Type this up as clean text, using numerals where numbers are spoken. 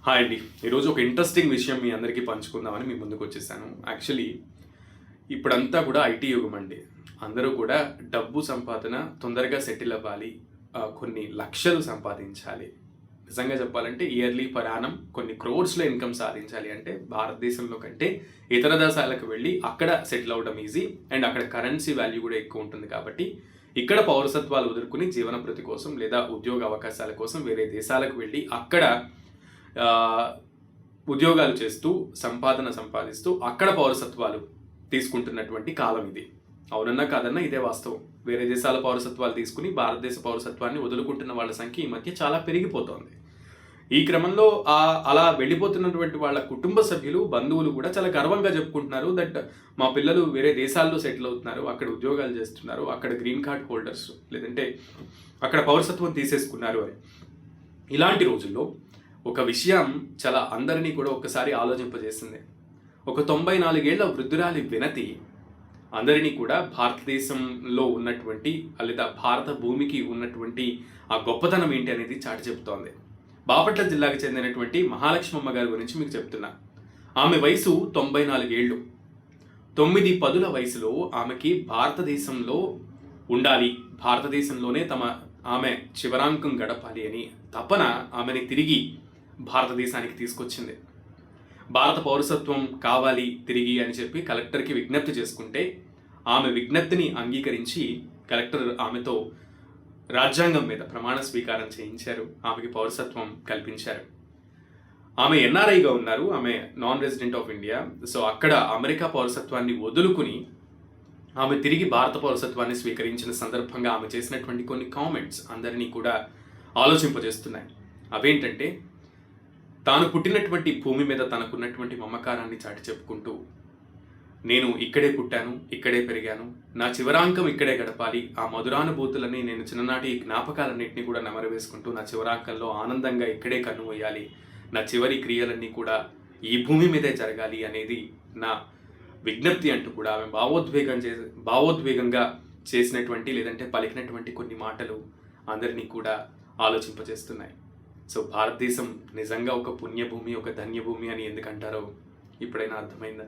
Hi అండి. ఈరోజు ఒక ఇంట్రెస్టింగ్ విషయం మీ అందరికీ పంచుకుందామని మీ ముందుకు వచ్చేసాను. యాక్చువల్లీ ఇప్పుడంతా కూడా ఐటీ యుగం అండి. అందరూ కూడా డబ్బు సంపాదన తొందరగా సెటిల్ అవ్వాలి. కొన్ని లక్షలు సంపాదించాలి. నిజంగా చెప్పాలంటే ఇయర్లీ పర్ యానం కొన్ని క్రోర్స్‌లో ఇన్‌కమ్ సాధించాలి అంటే భారతదేశంలో కంటే ఇతర దేశాలకు వెళ్ళి అక్కడ సెటిల్ అవ్వడం ఈజీ. అండ్ అక్కడ కరెన్సీ వాల్యూ కూడా ఎక్కువ ఉంటుంది కాబట్టి ఇక్కడ పౌరసత్వాలు వదులుకొని జీవనభృతి కోసం లేదా ఉద్యోగ అవకాశాల కోసం వేరే దేశాలకు వెళ్ళి అక్కడ ఉద్యోగాలు చేస్తూ సంపాదిస్తూ అక్కడ పౌరసత్వాలు తీసుకుంటున్నటువంటి కాలం ఇది. అవునన్నా కాదన్నా ఇదే వాస్తవం. వేరే దేశాల పౌరసత్వాలు తీసుకుని భారతదేశ పౌరసత్వాన్ని వదులుకుంటున్న వాళ్ళ సంఖ్య ఈ మధ్య చాలా పెరిగిపోతోంది. ఈ క్రమంలో అలా వెళ్ళిపోతున్నటువంటి వాళ్ళ కుటుంబ సభ్యులు, బంధువులు కూడా చాలా గర్వంగా చెప్పుకుంటున్నారు దట్ మా పిల్లలు వేరే దేశాల్లో సెటిల్ అవుతున్నారు, అక్కడ ఉద్యోగాలు చేస్తున్నారు, అక్కడ గ్రీన్ కార్డ్ హోల్డర్స్ లేదంటే అక్కడ పౌరసత్వం తీసేసుకున్నారు అని. ఇలాంటి రోజుల్లో ఒక విషయం చాలా అందరినీ కూడా ఒక్కసారి ఆలోచింపజేసింది. ఒక 94 ఏళ్ల వృద్ధురాలి వినతి అందరినీ కూడా భారతదేశంలో ఉన్నటువంటి లేదా భారత భూమికి ఉన్నటువంటి ఆ గొప్పతనం ఏంటి అనేది చాటి చెబుతోంది. బాపట్ల జిల్లాకు చెందినటువంటి మహాలక్ష్మమ్మ గారి గురించి మీకు చెప్తున్నా. ఆమె వయసు 94 ఏళ్ళు. 9 పదుల వయసులో ఆమెకి భారతదేశంలో ఉండాలి, భారతదేశంలోనే ఆమె చివరాంకం గడపాలి అని తపన ఆమెని తిరిగి భారతదేశానికి తీసుకొచ్చింది. భారత పౌరసత్వం కావాలి తిరిగి అని చెప్పి కలెక్టర్కి విజ్ఞప్తి చేసుకుంటే ఆమె విజ్ఞప్తిని అంగీకరించి కలెక్టర్ ఆమెతో రాజ్యాంగం మీద ప్రమాణ స్వీకారం చేయించారు. ఆమెకి పౌరసత్వం కల్పించారు. ఆమె ఎన్ఆర్ఐగా ఉన్నారు. ఆమె non resident of India. So అక్కడ అమెరికా పౌరసత్వాన్ని వదులుకుని ఆమె తిరిగి భారత పౌరసత్వాన్ని స్వీకరించిన సందర్భంగా ఆమె చేసినటువంటి కొన్ని కామెంట్స్ అందరినీ కూడా ఆలోచింపజేస్తున్నాయి. అవేంటంటే, తాను పుట్టినటువంటి భూమి మీద తనకున్నటువంటి మమకారాన్ని చాటి చెప్పుకుంటూ, నేను ఇక్కడే పుట్టాను, ఇక్కడే పెరిగాను, నా చివరాంకం ఇక్కడే గడపాలి, ఆ మధురానుభూతులని నేను చిన్ననాటి జ్ఞాపకాలన్నింటినీ కూడా నెమరవేసుకుంటూ నా చివరాంకంలో ఆనందంగా ఇక్కడే కన్నుమూయాలి, నా చివరి క్రియలన్నీ కూడా ఈ భూమి మీదే జరగాలి అనేది నా విజ్ఞప్తి అంటూ కూడా ఆమె భావోద్వేగంగా చేసినటువంటి లేదంటే పలికినటువంటి కొన్ని మాటలు అందరినీ కూడా ఆలోచింపజేస్తున్నాయి. సో భారతదేశం నిజంగా ఒక పుణ్యభూమి, ఒక ధన్యభూమి అని ఎందుకంటారో ఇప్పుడైనా అర్థమైందా?